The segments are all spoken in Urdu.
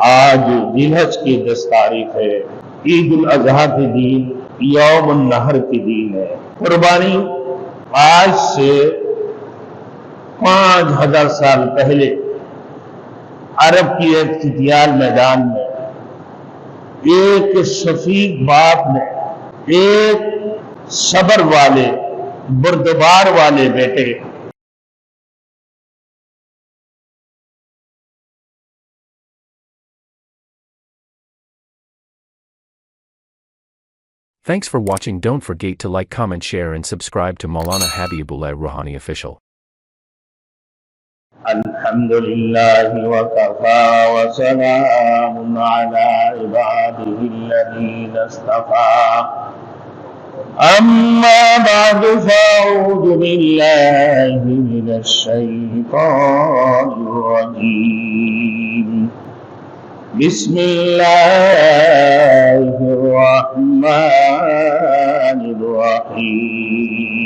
آج ذی الحج کی 10 تاریخ ہے، عید الاضحیٰ کے دن، یوم النحر کے دن ہے۔ قربانی آج سے 5000 سال پہلے عرب کی ایک چٹیال میدان میں ایک شفیق باپ نے ایک صبر والے، بردبار والے بیٹے Thanks for watching. Don't forget to like, comment, share and subscribe to Maulana Habibullah Ruhani Official. الحمدللہ وکفا وسلام علی عباده الذین اصطفى اما بعد فاعوذ باللہ من الشیطان الرجیم بسم اللہ الرحمن الرحیم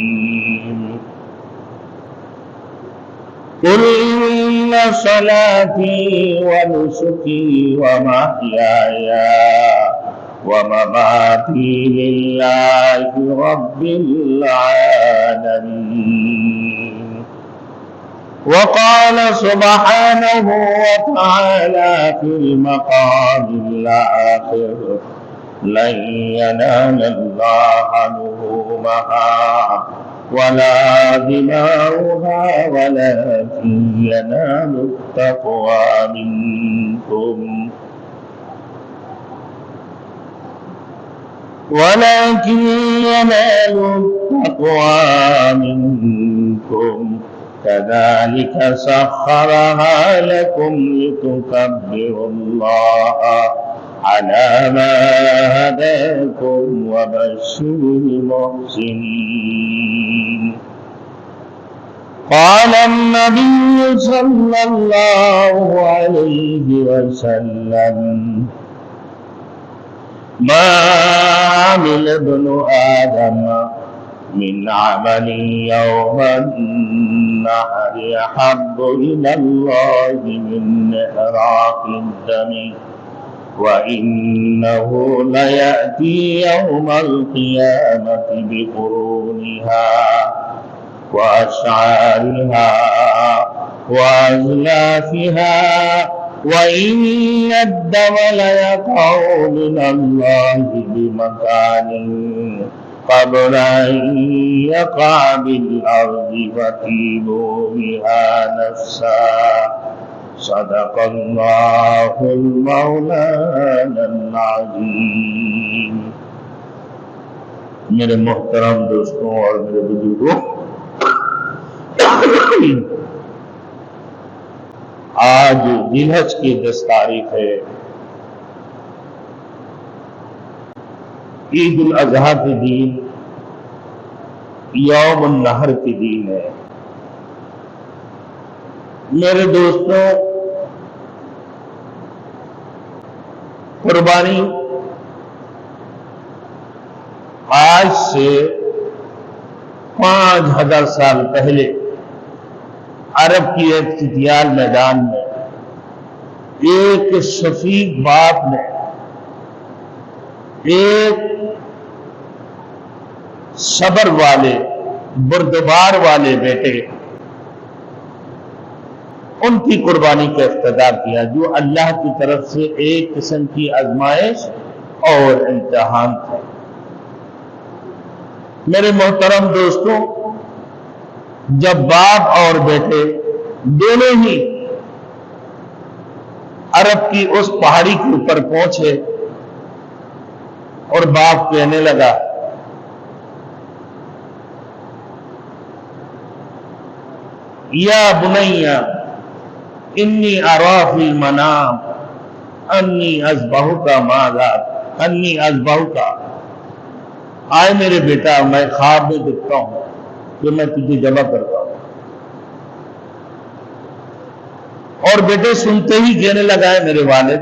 قل إن صلاتي ونسكي ومحياي ومماتي لله رب العالمين وقال سبحانه وتعالى في المقام الآخر لن ينال الله لحومها ولا دماؤها ولكن ينال التقوى منكم كذلك سخرها لكم لتكبروا الله على ما هداكم وبشر المحسنين قال النبي صلى الله عليه وسلم ما عمل ابن آدم من عمل يوم النحر أحب إلى الله من إحراق الدم وإنه ليأتي يوم القيامة بقرونها وأشعارها وأزلافها وإن الدم ليقع من الله بمكان قبل أن يقع بالأرض فطيبوا بها نفسا صدق اللہ المولانا العظیم۔ میرے محترم دوستوں اور میرے بزرگوں، آج ذی الحج کی 10 تاریخ ہے، عید الاضحیٰ کے دن، یوم النحر کے دن ہے۔ میرے دوستوں، قربانی آج سے 5000 سال پہلے عرب کی ایک چٹیال میدان میں ایک شفیق باپ نے ایک صبر والے، بردبار والے بیٹے ان کی قربانی کا افتتاح کیا، جو اللہ کی طرف سے ایک قسم کی آزمائش اور امتحان تھا۔ میرے محترم دوستوں، جب باپ اور بیٹے دونوں ہی عرب کی اس پہاڑی کے اوپر پہنچے اور باپ کہنے لگا یا بنیا انی ارا فی المنام انی اذبحک انی اذبحک، آئے میرے بیٹا، میں خواب میں دیکھتا ہوں کہ میں تجھے ذبح کرتا ہوں۔ اور بیٹے سنتے ہی کہنے لگا ہے میرے والد،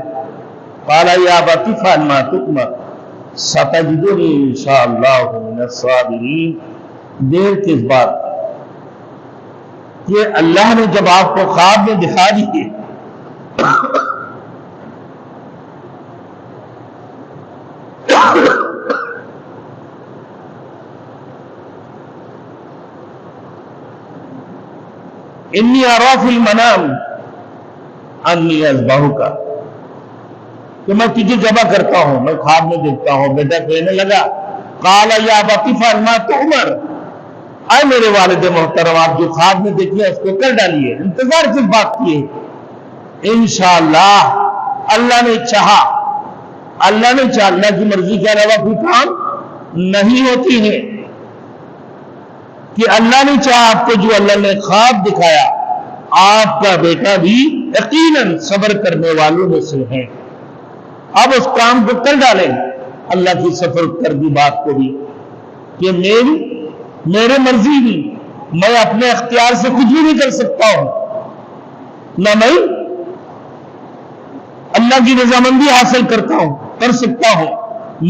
قال یا ابت افعل ما تؤمر ستجدنی انشاءاللہ من الصابرین۔ دیر کس بات کہ اللہ نے جب آپ کو خواب میں دکھا دیے انی ارا فی المنام انی اذبحک، کہ میں تجھے ذبح کرتا ہوں، میں خواب میں دیکھتا ہوں۔ بیٹا کہنے لگا قال یا ابت افعل ما تؤمر، اے میرے والد محترم آپ جو خواب میں دیکھیے اس کو کر ڈالیے، انتظار کس بات کی ہے؟ انشاءاللہ اللہ نے چاہا، اللہ نے چاہا، اللہ کی مرضی کے علاوہ کوئی کام نہیں ہوتی ہے، کہ اللہ نے چاہا آپ کو جو اللہ نے خواب دکھایا، آپ کا بیٹا بھی یقیناً صبر کرنے والوں میں سے ہے، اب اس کام کو کر ڈالیں۔ اللہ کی سفر کر دی بات کو بھی کہ میرے مرضی بھی، میں اپنے اختیار سے کچھ بھی نہیں کر سکتا ہوں، نہ میں اللہ کی رضامندی حاصل کر سکتا ہوں،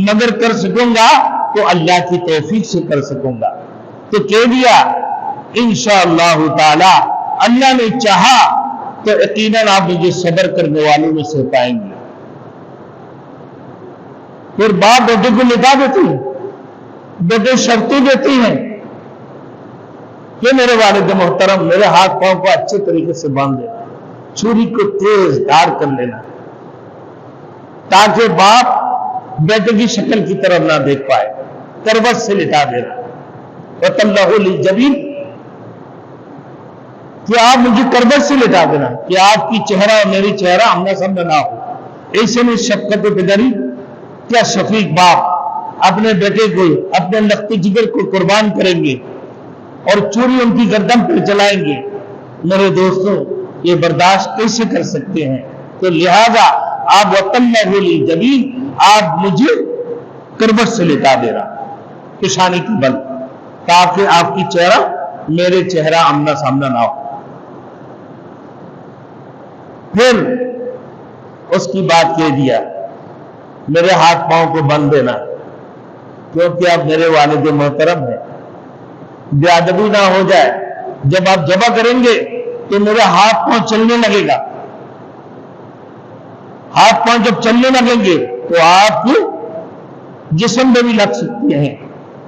مگر کر سکوں گا تو اللہ کی توفیق سے کر سکوں گا۔ تو کہہ دیا انشاءاللہ تعالی اللہ نے چاہا تو یقیناً آپ مجھے صبر کرنے والوں میں سے پائیں گے۔ پھر باپ بیٹے کو لٹا دیتے ہیں، بیٹے شرطیں دیتے ہیں کہ میرے والد محترم میرے ہاتھ پاؤں کو اچھے طریقے سے باندھ دینا، چھری کو تیز دھار کر لینا، تاکہ باپ بیٹے کی شکل کی طرف نہ دیکھ پائے، کروٹ سے لٹا دینا۔ وَتَلَّهُ لِلْجَبِينِ، کہ آپ مجھے کروٹ سے لٹا دینا کہ آپ کی چہرہ اور میری چہرہ آمنا سامنا نہ ہو۔ ایسے میں شفقت و پدری، کیا شفیق باپ اپنے بیٹے کو اپنے لخت جگر کو قربان کریں گے اور چوری ان کی گردن پر چلائیں گے؟ میرے دوستوں یہ برداشت کیسے کر سکتے ہیں؟ تو لہذا آپ وَتَلَّهُ لِلْجَبِينِ، آپ مجھے کروٹ سے لٹا دینا پیشانی کی بل، تاکہ آپ کی چہرہ میرے چہرہ آمنا سامنا نہ ہو۔ پھر اس کی بات کہہ دیا میرے ہاتھ پاؤں کو بند دینا، کیونکہ آپ میرے والد محترم ہیں، بے ادبی نہ ہو جائے، جب آپ ذبح کریں گے تو میرے ہاتھ پاؤں چلنے لگے گا، ہاتھ پاؤں جب چلنے لگیں گے تو آپ کے جسم میں بھی لگ سکتے ہیں،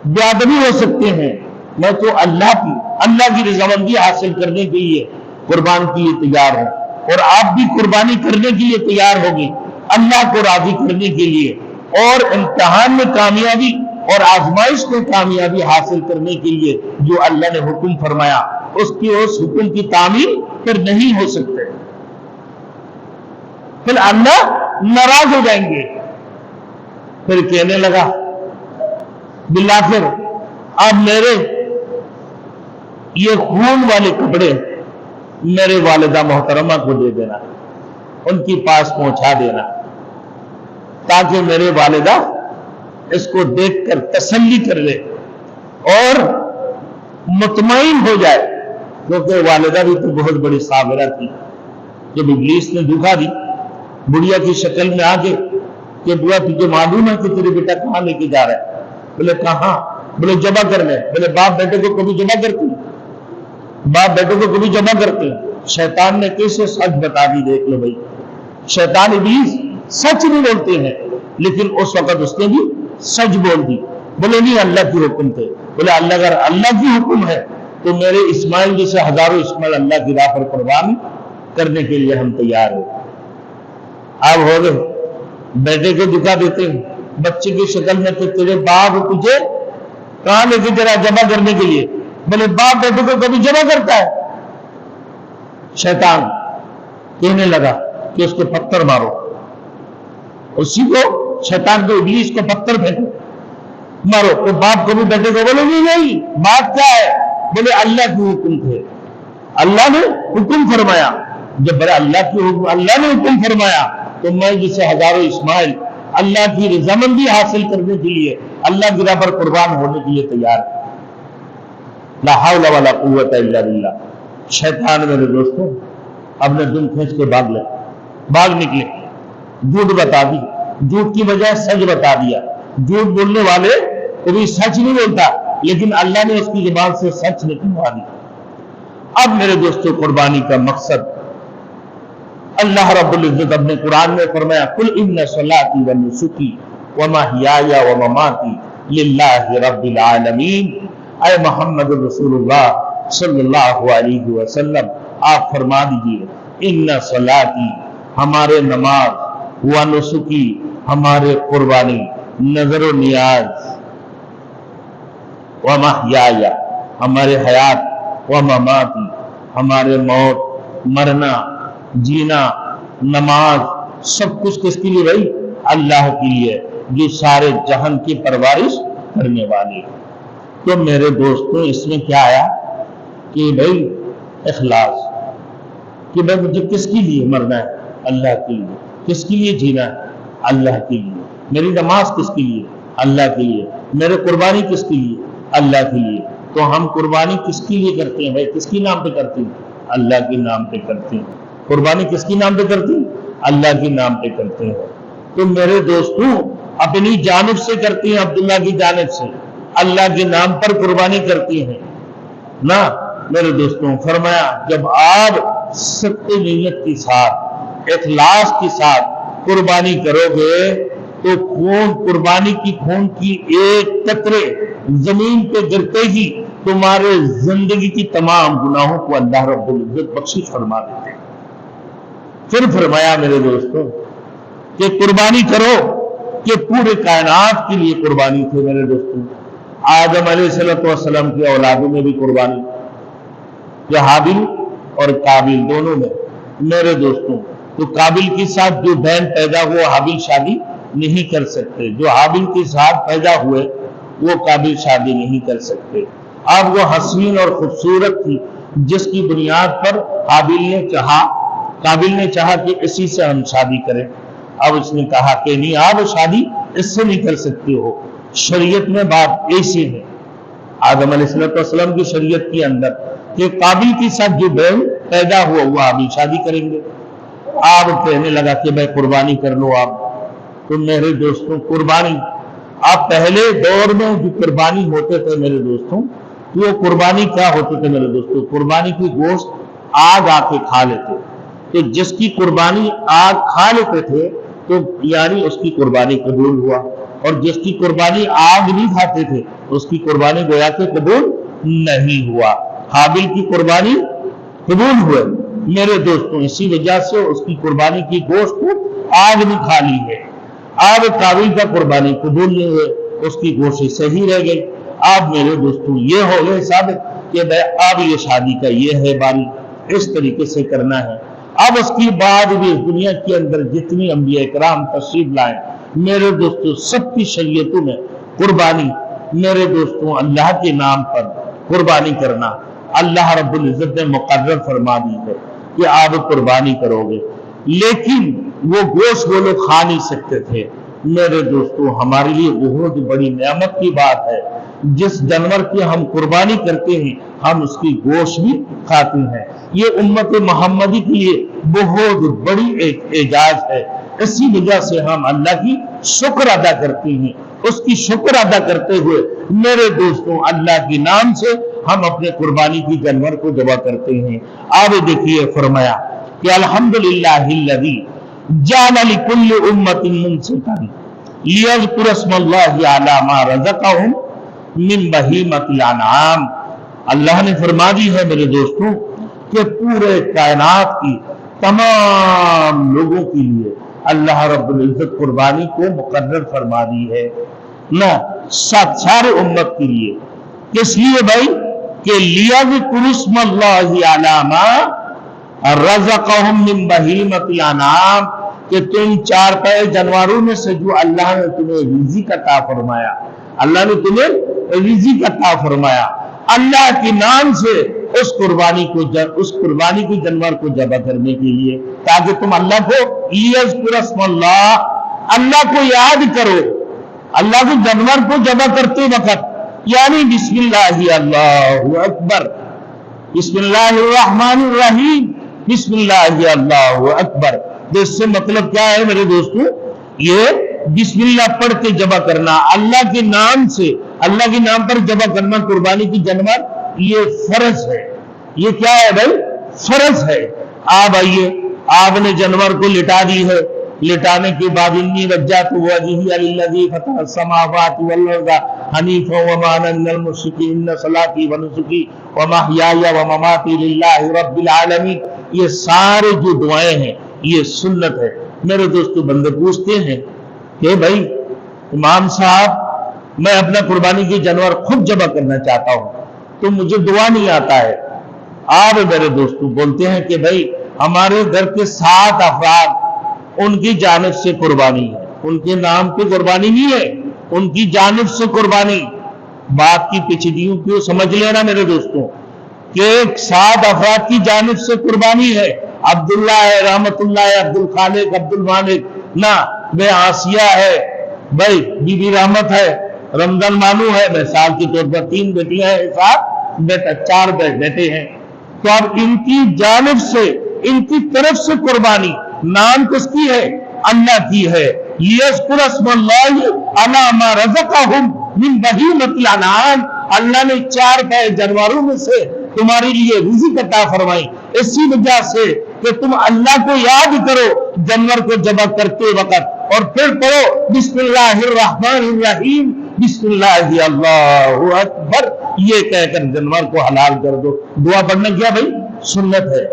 بے ادبی ہو سکتے ہیں۔ میں تو اللہ کی رضامندی حاصل کرنے کے لیے قربان کے لیے تیار ہوں، اور آپ بھی قربانی کرنے کے لیے تیار ہوگی اللہ کو راضی کرنے کے لیے، اور امتحان میں کامیابی اور آزمائش میں کامیابی حاصل کرنے کے لیے جو اللہ نے حکم فرمایا اس حکم کی تعمیل پھر نہیں ہو سکتے، پھر اللہ ناراض ہو جائیں گے۔ پھر کہنے لگا بالآخر اب میرے یہ خون والے کپڑے میرے والدہ محترمہ کو دے دینا، ان کی پاس پہنچا دینا، تاکہ میرے والدہ اس کو دیکھ کر تسلی کر لے اور مطمئن ہو جائے، کیونکہ والدہ بھی تو بہت بڑی صابرہ تھی۔ جب ابلیس نے دھوکا دی بڑھیا کی شکل میں آگے کہ بوا تجھے معلوم ہے کہ تیرے بیٹا کہاں لے کے جا رہا ہے؟ بولے کہاں؟ بولے ذبح کرنے۔ بولے باپ بیٹے کو کبھی ذبح کرتے ہیں؟ باپ بیٹے کو کبھی ذبح کرتے ہیں؟ شیطان نے کیسے سچ بتا دی، دیکھ لو بھائی، شیطان ابلیس سچ نہیں بولتے ہیں، لیکن اس وقت اس نے بھی سچ بول دی۔ بولے نہیں اللہ کی حکم تھے۔ بولے اگر اللہ کی حکم ہے تو میرے اسماعیل جیسے ہزاروں اسماعیل اللہ کی راہ پر قربان کرنے کے لیے ہم تیار ہیں۔ اب ہو گئے بیٹے کو دکھا دیتے ہیں بچے کی شکل میں کہ تیرے باپ تجھے کہاں لے کے جرا ذبح کرنے کے لیے؟ بولے باپ بیٹے کو کبھی ذبح کرتا ہے؟ شیطان کہنے لگا کہ اس کو پتھر مارو، اسی کو شیطان کو ابلیس کو پتھر پھینکو مارو۔ تو باپ کبھی بیٹے کو بولے نہیں بات کیا ہے؟ بولے اللہ کی حکم تھے، اللہ نے حکم فرمایا۔ جب اللہ نے حکم فرمایا تو میں جسے ہزاروں اسماعیل اللہ کی رضامندی حاصل کرنے کے لیے اللہ کی راہ پر قربان ہونے کے لیے تیار ہے۔ لا حول ولا قوت الا باللہ۔ شیطان میرے دوستوں اپنے دل کھینچ کے بھاگ نکلے، جھوٹ بتا دی، جھوٹ کی بجائے سچ بتا دیا۔ جھوٹ بولنے والے کبھی سچ نہیں بولتا، لیکن اللہ نے اس کی زبان سے سچ نکلوا دی۔ اب میرے دوستوں قربانی کا مقصد اللہ رب العزت اپنے قرآن میں فرمایا قل ان صلاتی و نسکی و محیای و مماتی للہ رب العالمین۔ اے محمد رسول اللہ صلی اللہ علیہ وسلم آپ فرما دیجئے ان صلاتی ہمارے نماز و نسکی ہمارے قربانی نظر و نیاز و محیایا ہمارے حیات و مماتی ہمارے موت مرنا جینا نماز سب کچھ کس کے لیے بھائی؟ اللہ کے لیے جو سارے جہان کی پرورش کرنے والے۔ تو میرے دوستوں اس میں کیا آیا کہ بھائی اخلاص، کہ بھائی مجھے کس کے لیے مرنا ہے؟ اللہ کے لیے۔ کس کے لیے جینا ہے؟ اللہ کے لیے۔ میری نماز کس کے لیے؟ اللہ کے لیے۔ میرے قربانی کس کے لیے؟ اللہ کے لیے۔ تو ہم قربانی کس کے لیے کرتے ہیں بھائی؟ کس کے نام پہ کرتے ہیں؟ اللہ کے نام پہ کرتے ہیں۔ قربانی کس کے نام پہ کرتے ہیں؟ اللہ کے نام پہ کرتے ہیں۔ تو میرے دوستوں اپنی جانب سے کرتے ہیں، عبداللہ کی جانب سے اللہ کے نام پر قربانی کرتے ہیں نا میرے دوستوں۔ فرمایا جب آپ سچی نیت کے ساتھ اخلاص کے ساتھ قربانی کرو گے تو قربانی کی خون کی ایک قطرے زمین پہ گرتے ہی تمہارے زندگی کی تمام گناہوں کو اللہ رب العزت بخشش فرما دیتے ہیں۔ پھر فرمایا میرے دوستوں کہ قربانی کرو، کہ پورے کائنات کے لیے قربانی تھے میرے دوستوں۔ آدم علیہ السلام کی اولادوں میں بھی قربانی، جو حابیل اور قابیل دونوں میں میرے دوستوں۔ تو قابیل کے ساتھ جو بہن پیدا ہوا حابیل شادی نہیں کر سکتے، جو حابیل کے ساتھ پیدا ہوئے وہ قابیل شادی نہیں کر سکتے۔ اب وہ حسین اور خوبصورت تھی جس کی بنیاد پر قابیل نے چاہا کہ اسی سے ہم شادی کریں۔ اب اس نے کہا کہ نہیں، آپ شادی اس سے نہیں کر سکتے ہو، شریعت میں بات ایسی ہے آدم علیہ السلام کی شریعت کے اندر کہ قابیل کے ساتھ جو بہن پیدا ہوا وہ حابیل شادی کریں گے۔ آپ کہنے لگا کہ میں قربانی کر لو آپ۔ تو میرے دوستوں قربانی، آپ پہلے دور میں جو قربانی ہوتے تھے میرے دوستوں، تو وہ قربانی کیا ہوتے تھے میرے دوستوں؟ قربانی کی گوشت آگ آ کے کھا لیتے، تو جس کی قربانی آگ کھا لیتے تھے تو یعنی اس کی قربانی قبول ہوا، اور جس کی قربانی آگ نہیں کھاتے تھے اس کی قربانی گویا کہ قبول نہیں ہوا۔ حابیل کی قربانی قبول ہوئے میرے دوستوں، اسی وجہ سے اس کی قربانی کی گوشت کو آگ نے کھا لی ہے۔ اب قابیل کا قربانی قبول نہیں ہوئے، اس کی گوشت صحیح رہ گئی۔ اب میرے دوستوں یہ ہو گئے ثابت کہ اب یہ شادی کا یہ ہے باری، اس طریقے سے کرنا ہے۔ اب اس کی بعد بھی اس دنیا کے اندر جتنی انبیاء کرام تشریف لائے میرے دوستوں، سب کی شریعتوں میں قربانی میرے دوستوں اللہ کے نام پر قربانی کرنا اللہ رب العزت نے مقرر فرما دی ہے کہ آپ قربانی کرو گے۔ لیکن وہ گوشت وہ لوگ کھا نہیں سکتے تھے میرے دوستوں۔ ہمارے لیے بہت بڑی نعمت کی بات ہے، جس جانور کی ہم قربانی کرتے ہیں ہم اس کی گوشت بھی کھاتے ہیں۔ یہ امت محمدی کے لیے بہت بڑی ایک اعزاز ہے۔ اسی وجہ سے ہم اللہ کی شکر ادا کرتے ہیں۔ اس کی شکر ادا کرتے ہوئے میرے دوستوں اللہ کے نام سے ہم اپنے قربانی کی جانور کو ذبح کرتے ہیں۔ آپ دیکھیے فرمایا کہ الحمدللہ الذی جعل لکل امت منسکا لیذکر اسم اللہ علی ما رزقہم من بہیمۃ الانعام۔ اللہ نے فرما دی ہے میرے دوستوں کہ پورے کائنات کی تمام لوگوں کے لیے اللہ رب العزت قربانی کو مقرر فرما دی ہے، نہ سارے امت کے لیے۔ کس لیے بھائی؟ کہ لیذکر اسم اللہ علی ما رزقہم من بہیمۃ الانعام، کہ تم چار پائے جانوروں میں سے جو اللہ نے تمہیں رزق عطا فرمایا، اللہ نے تمہیں رزق عطا فرمایا، اللہ کے نام سے اس قربانی کو جانور کو ذبح کرنے کے لیے، تاکہ تم اللہ کو لیذکر اسم اللہ کو یاد کرو۔ اللہ کے جانور کو ذبح کرتے وقت یعنی بسم اللہ اللہ اکبر، بسم اللہ الرحمن الرحیم، بسم اللہ اللہ اکبر۔ اس سے مطلب کیا ہے میرے دوستوں؟ یہ بسم اللہ پڑھ کے ذبح کرنا، اللہ کے نام سے، اللہ کے نام پر ذبح کرنا قربانی کی جانور، یہ فرض ہے۔ یہ کیا ہے بھائی؟ فرض ہے۔ آپ آئیے، آپ نے جانور کو لٹا دی ہے، لٹانے کے بعد انی وجہت وجہی للذی فطر السماوات والارض حنیفا وما انا من المشرکین ان صلاتی ونسکی ومحیائی ومماتی للہ رب العالمین. یہ سارے جو دعائیں ہیں یہ سنت ہے. میرے دوستو بندے پوچھتے ہیں کہ بھائی امام صاحب میں اپنا قربانی کی جانور خود ذبح کرنا چاہتا ہوں تو مجھے دعا نہیں آتا ہے. آپ میرے دوستو بولتے ہیں کہ بھائی ہمارے گھر کے 7 افراد ان کی جانب سے قربانی ہے, ان کے نام پہ قربانی نہیں ہے, ان کی جانب سے قربانی. بات کی پیچیدگیوں کو سمجھ لینا میرے دوستوں کہ 7 افراد کی جانب سے قربانی ہے. عبداللہ ہے, رحمت اللہ ہے, عبد الخالق, عبد المالک نہ, بے آسیہ ہے, بھائی بی بی رحمت ہے, رمضان مانو ہے, مثال کے طور پر 3 بیٹیاں ہیں, 7 بیٹا, 4 بیٹے ہیں. تو اب ان کی جانب سے, ان کی طرف سے قربانی نام کس کی ہے؟ اللہ کی ہے. لیذکر اسم اللہ علی ما رزقہم من بہیمۃ الانعام. اللہ نے 4 پائے جانوروں میں سے تمہارے لیے رزق عطا فرمائی, اسی وجہ سے کہ تم اللہ کو یاد کرو جانور کو ذبح کرتے وقت, اور پھر پڑھو بسم اللہ الرحمن الرحیم, بسم اللہ اللہ اکبر, یہ کہہ کر جانور کو حلال کر دو. دعا پڑھنا کیا بھائی سنت ہے,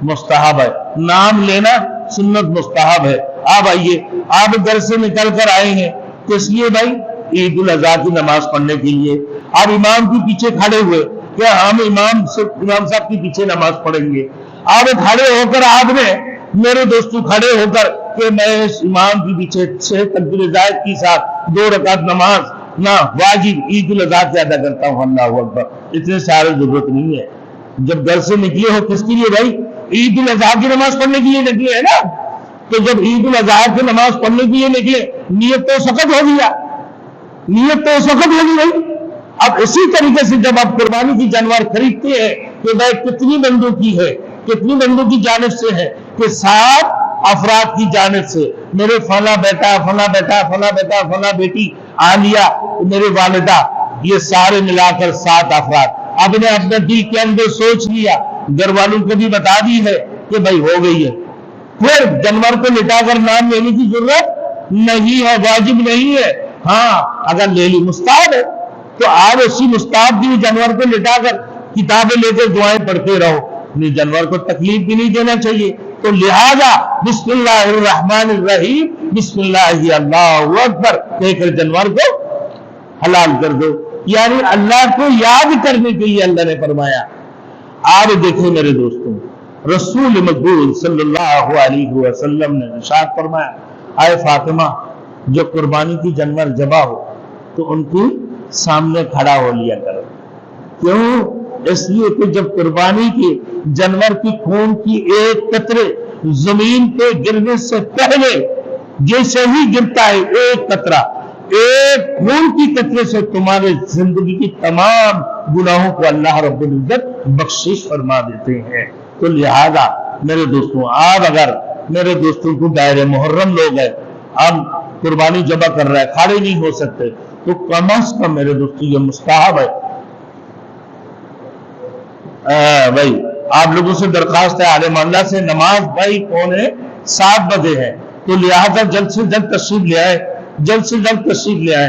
مستحب ہے. نام لینا سنت مستحب ہے. آپ آئیے, آپ گھر سے نکل کر آئے ہیں کس لیے بھائی؟ عید الاضحیٰ کی نماز پڑھنے کے لیے. آپ امام کے پیچھے کھڑے ہوئے کہ ہم امام صاحب کے پیچھے نماز پڑھیں گے. آپ کھڑے ہو کر, آپ نے میرے دوستو کھڑے ہو کر کہ میں اس امام کے پیچھے 6 تکبیر زائد کے ساتھ 2 رکعت نماز نہ واجب عید الاضحیٰ سے ادا کرتا ہوں, اللہ اکبر. اتنے سارے ضرورت نہیں ہے. جب گھر سے نکلے ہو کس کے لیے بھائی؟ عید الاضحیٰ کی نماز پڑھنے کے لیے نکلے ہیں نا. تو جب عید الاضحیٰ کی نماز پڑھنے کے لیے نکلے, نیت تو سخت ہو گیا, نیت تو سخت ہوگی بھائی. اب اسی طریقے سے جب آپ قربانی کی جانور خریدتے ہیں تو بھائی کتنی بندوں کی ہے, کتنی بندوں کی جانب سے ہے؟ کہ 7 افراد کی جانب سے. میرے فلاں بیٹا, فلاں بیٹا, فلاں بیٹا, فلاں بیٹی, عالیہ, میرے والدہ, یہ سارے ملا کر 7 افراد. آپ نے اپنے دل کے اندر سوچ لیا, گھر والوں کو بھی بتا دی ہے کہ بھائی ہو گئی ہے. پھر جانور کو لٹا کر نام لینے کی ضرورت نہیں ہے, واجب نہیں ہے. ہاں اگر لے لی مستحب ہے تو آپ اسی مستحب کی جانور کو لٹا کر کتابیں لے کر دعائیں پڑھتے رہو, جانور کو تکلیف بھی نہیں دینا چاہیے. تو لہذا بسم اللہ الرحمن الرحیم, بسم اللہ اللہ اکبر کہہ کر جانور کو حلال کر دو. یعنی اللہ کو یاد کرنے کے لیے اللہ نے فرمایا. آپ دیکھیں میرے دوستوں, رسول مقبول صلی اللہ علیہ وسلم نے ارشاد فرمایا, اے فاطمہ جو قربانی کی جانور ذبح ہو تو ان کی سامنے کھڑا ہو لیا کرو. کیوں؟ اس لیے کہ جب قربانی کے جانور کی خون کی ایک قطرے زمین پہ گرنے سے پہلے جیسے ہی گرتا ہے ایک قطرہ, ایک خون کی قطرے سے تمہارے زندگی کی تمام گناہوں کو اللہ رب العزت بخشش فرما دیتے ہیں. تو لہذا میرے دوستوں, آپ اگر میرے دوستوں کو دائرہ محرم لوگ ہیں, ہم قربانی ذبح کر رہے ہیں, کھڑے نہیں ہو سکتے, تو کم از کم میرے دوستوں یہ مستحب ہے. بھائی آپ لوگوں سے درخواست ہے, عالم اللہ سے, نماز بھائی کون ہے 7 بجے ہے, تو لہذا جلد سے جلد تشریف لے آئے, جلد سے جلد تشریف لے آئے.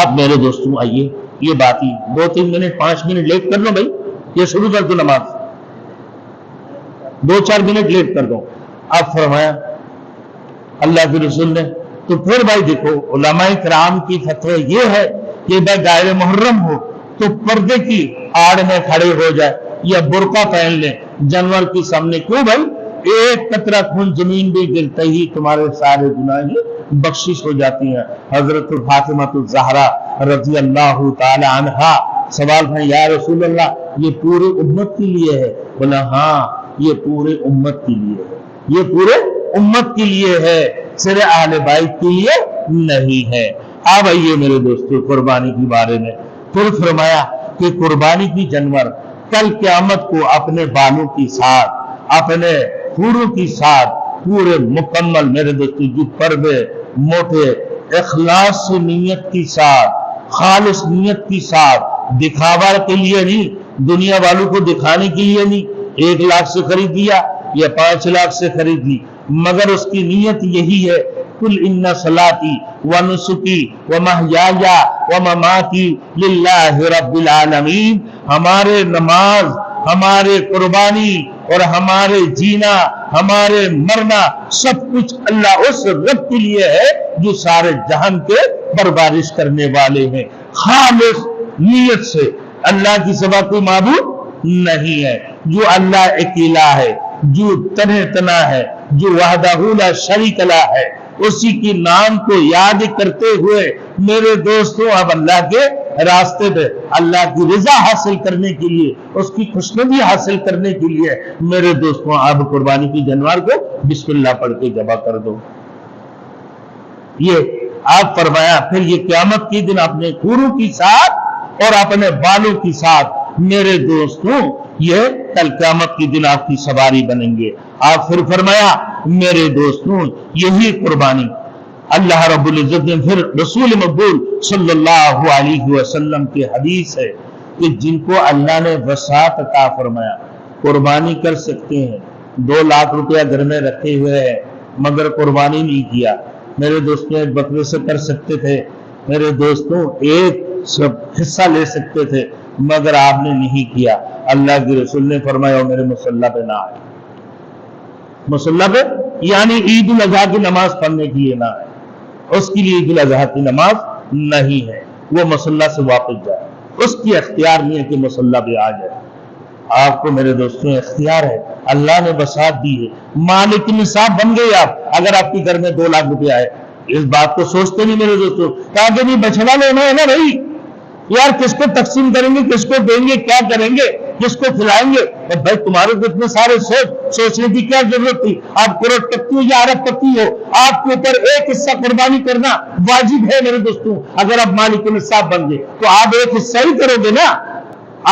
آپ میرے دوستوں آئیے, یہ بات ہی 2-3 منٹ 5 منٹ لیٹ کر لو بھائی, یہ شروع کر دو نماز, 2-4 منٹ لیٹ کر دو. آپ فرمایا اللہ کے رسول نے. تو پھر بھائی دیکھو علماء کرام کی فتوی یہ ہے کہ بھائی دائرہ محرم ہو تو پردے کی آڑ میں کھڑے ہو جائے یا برقع پہن لیں جانور کے سامنے. کیوں بھائی؟ ایک قطرہ خون زمین بھی گرتے ہی تمہارے سارے گناہ بخشش ہو جاتی ہیں. حضرت فاطمہ الزہرا رضی اللہ تعالی عنہا سوال ہے, یا رسول اللہ یہ پورے امت کے لیے ہے؟ بولا ہاں یہ پورے امت کے لیے ہے, یہ پورے امت کے لیے ہے, صرف اہل بیت کے لیے نہیں ہے. اب آئیے میرے دوستو قربانی کے بارے میں. پھر فرمایا کہ قربانی کی جانور کل قیامت کو اپنے بالوں کے ساتھ, اپنے پوروں کے ساتھ پورے مکمل میرے دوستو جو پردے موٹے اخلاص سے نیت کے ساتھ, خالص نیت کے ساتھ, دکھاوا کے لیے نہیں, دنیا والوں کو دکھانے کے لیے نہیں, 1 لاکھ سے خرید دیا یا 5 لاکھ سے خرید لی, مگر اس کی نیت یہی ہے قل ان صلاتی و نسکی و محیایا و مماتی للہ رب العالمین، ہمارے نماز، ہمارے قربانی اور ہمارے جینا، ہمارے مرنا سب کچھ اللہ اس رب کے لیے ہے جو سارے جہان کے پرورش کرنے والے ہیں، خالص نیت سے۔ اللہ کی سوا کوئی معبود نہیں ہے، جو اللہ اکیلا ہے، جو تنہ تنا ہے، جو وحدہ لا شریک لا ہے، اسی کی نام کو یاد کرتے ہوئے میرے دوستوں اب اللہ کے راستے پہ اللہ کی رضا حاصل کرنے کے لیے، اس کی خوشنودی حاصل کرنے کے لیے میرے دوستوں اب قربانی کی جانور کو بسم اللہ پڑھ کے ذبح کر دو۔ یہ آپ فرمایا پھر یہ قیامت کے دن اپنے کھوروں کی ساتھ اور اپنے بالوں کی ساتھ میرے دوستوں یہ کل قیامت کے دن آپ کی سواری بنیں گے۔ آپ پھر فرمایا میرے دوستوں یہی قربانی اللہ رب العزت نے پھر رسول مقبول صلی اللہ علیہ وسلم کی حدیث ہے کہ جن کو اللہ نے وسعت عطا فرمایا قربانی کر سکتے ہیں، 2 لاکھ روپیہ گھر میں رکھے ہوئے ہیں مگر قربانی نہیں کیا، میرے دوستوں ایک بکرے سے کر سکتے تھے، میرے دوستوں ایک حصہ لے سکتے تھے مگر آپ نے نہیں کیا، اللہ کے رسول نے فرمایا میرے مصلی پہ نہ آئے، مصلی پہ یعنی عید الاضحیٰ کی نماز پڑھنے کے لیے نہ آئے، اس کے لیے عید الاضحیٰ کی نماز نہیں ہے، وہ مصلی سے واپس جائے، اس کی اختیار نہیں ہے کہ مصلی پہ آ جائے۔ آپ کو میرے دوستوں اختیار ہے، اللہ نے بساط دی ہے، مالک نصاب بن گئے آپ۔ اگر آپ کے گھر میں 2 لاکھ روپے آئے، اس بات کو سوچتے نہیں میرے دوستوں، کہا کہ نہیں بچڑا لینا ہے نا بھائی، یار کس کو تقسیم کریں گے، کس کو دیں گے، کیا کریں گے، کس کو کھلائیں گے؟ اور بھائی تمہارے کو اتنے سارے سوچنے کی کیا ضرورت تھی؟ آپ کروڑ پتی ہو یا ارب پتی ہو، آپ کے اوپر ایک حصہ قربانی کرنا واجب ہے میرے دوستوں۔ اگر آپ مالک نصاب بن گئے تو آپ ایک حصہ ہی کرو گے نا،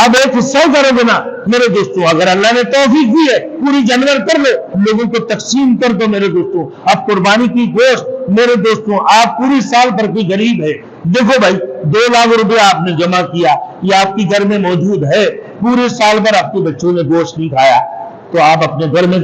آپ ایک حصہ کرو گے نا میرے دوستوں۔ اگر اللہ نے توفیق دی ہے پوری جانور کر لو، لوگوں کو تقسیم کر دو میرے دوستوں۔ اب قربانی کی گوشت میرے دوستوں آپ پوری سال بھر کی غریب ہے، دیکھو بھائی 2 لاکھ روپے آپ نے جمع کیا، یہ آپ کے گھر میں موجود ہے، پورے سال بھر آپ کے بچوں نے گوشت نہیں کھایا، تو آپ اپنے گھر میں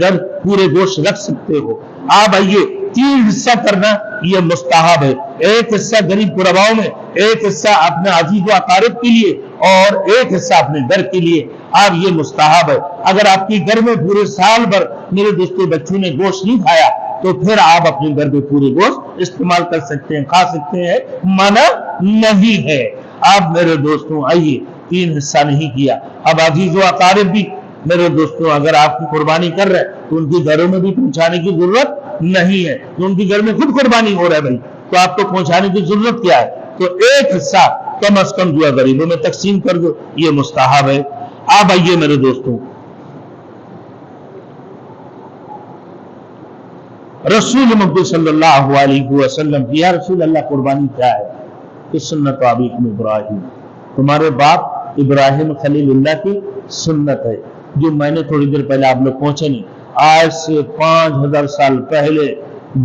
پورے گوشت رکھ سکتے ہو۔ آپ آئیے 3 حصہ کرنا یہ مستحب ہے، ایک حصہ غریب غرباؤں میں، ایک حصہ اپنے عزیز و اقارب کے لیے اور ایک حصہ اپنے گھر کے لیے، آپ یہ مستحب ہے۔ اگر آپ کے گھر میں پورے سال بھر میرے دوستوں بچوں نے گوشت نہیں کھایا تو پھر آپ اپنے گھر پہ پورے گوشت استعمال کر سکتے ہیں، کھا سکتے ہیں، منع نہیں ہے۔ آپ میرے دوستوں آئیے 3 حصہ نہیں کیا، اب عزیز و اقارب بھی میرے دوستوں اگر آپ کی قربانی کر رہے تو ان کے گھروں میں بھی پہنچانے کی ضرورت نہیں ہے، تو ان کے گھر میں خود قربانی ہو رہا ہے بھائی، تو آپ کو پہنچانے کی ضرورت کیا ہے؟ تو ایک حصہ کم از کم جو ہے غریبوں میں تقسیم کر دو، یہ مستحب ہے۔ آپ آئیے میرے دوستوں رسول مقبول صلی اللہ علیہ وسلم کی یا رسول اللہ قربانی کیا ہے؟ کہ سنت ابیکم ابراہیم، تمہارے باپ ابراہیم خلیل اللہ کی سنت ہے، جو میں نے تھوڑی دیر پہلے آپ لوگ پہنچے نہیں، آج سے 5000 سال پہلے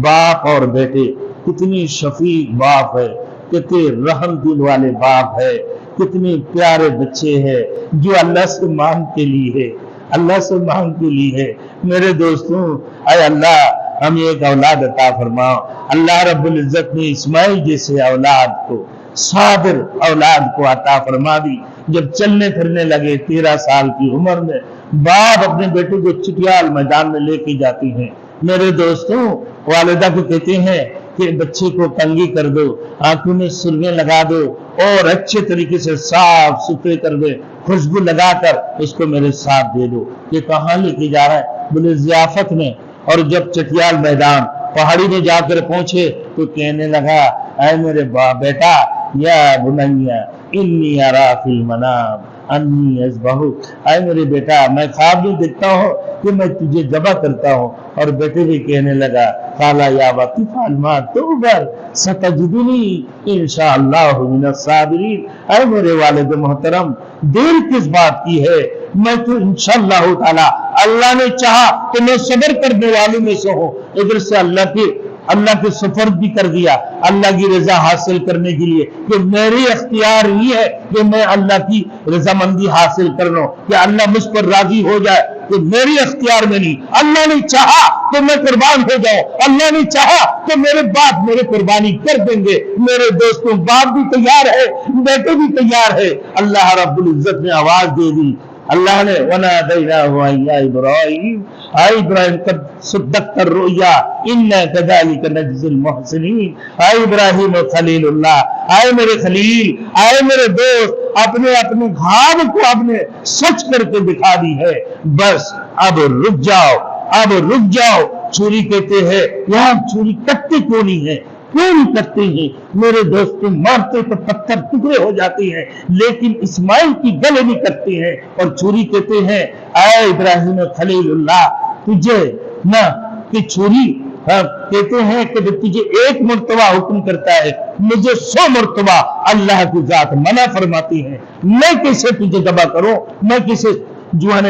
باپ اور بیٹے، کتنی شفیق باپ ہے، کتنے رحم دل والے باپ ہے، کتنے پیارے بچے ہیں جو اللہ سے مانگ کے لیے ہے، اللہ سے مانگ کے لیے ہے۔ میرے دوستوں اے اللہ ہمیں ایک اولاد عطا فرماؤ۔ اللہ رب العزت نے اسماعیل جیسے اولاد کو، صابر اولاد کو عطا فرما دی۔ جب چلنے پھرنے لگے 13 سال کی عمر میں، باپ اپنے بیٹے کو چٹیال میدان میں لے کے جاتی ہیں۔ میرے دوستوں والدہ کو کہتے ہیں کہ بچے کو کنگھی کر دو، آنکھوں میں سرمے لگا دو اور اچھے طریقے سے صاف ستھرے کر دے، خوشبو لگا کر اس کو میرے ساتھ دے دو۔ یہ کہاں لے کے جا رہا ہے؟ بولے ضیافت میں۔ اور جب چٹیال میدان پہاڑی میں جا کر پہنچے تو کہنے لگا اے میرے بیٹا یا بنیا انی ارا فی المنام انی اذبحک، اے میرے بیٹا میں خواب میں دیکھتا ہوں کہ میں تجھے ذبح کرتا ہوں۔ اور بیٹے بھی کہنے لگا قالا یا ابتی افعل ما تؤمر ستجدنی انشاءاللہ من الصابرین، اے میرے والد محترم دیر کس بات کی ہے، میں تو انشاءاللہ تعالی اللہ نے چاہا تو میں صبر کرنے والوں میں سے ہوں۔ ادھر سے اللہ کے سفرد بھی کر دیا اللہ کی رضا حاصل کرنے کے لیے، کہ میری اختیار یہ ہے کہ میں اللہ کی رضامندی حاصل کر لوں، کہ اللہ مجھ پر راضی ہو جائے تو میری اختیار میں نہیں. اللہ نے چاہا تو میں قربان ہو جاؤں, اللہ نے چاہا تو میرے باپ میرے قربانی کر دیں گے. میرے دوستوں, باپ بھی تیار ہے, بیٹے بھی تیار ہے. اللہ رب العزت نے آواز دے دی. اللہ نے وَنَادَيْنَاهُ أَن يَا إِبْرَاهِيمُ اے ابراہیم قد صدقت الرؤيا إِنَّا كَذَلِكَ نَجْزِي الْمُحْسِنِينَ. اے ابراہیم خلیل اللہ, اے میرے خلیل, اے میرے دوست, اپنے خواب کو آپ نے سچ کر کے دکھا دی ہے. بس اب رک جاؤ, اب رک جاؤ. چھری کہتے ہیں یہاں چھری کٹتے کیوں نہیں ہے, کیوں نہیں کرتے ہیں میرے دوستوں؟ مارتے تو پتھر ٹکڑے ہو جاتے ہیں, لیکن اسماعیل کی گلے نہیں کرتے ہیں. اور چھری کہتے ہیں اے ابراہیم خلیل اللہ, تجھے نہ کہ چھری کہتے ہیں کہ تجھے ایک مرتبہ حکم کرتا ہے, مجھے 100 مرتبہ اللہ کی ذات منع فرماتی ہے. میں کیسے تجھے ذبح کروں, میں کیسے جو ہے نا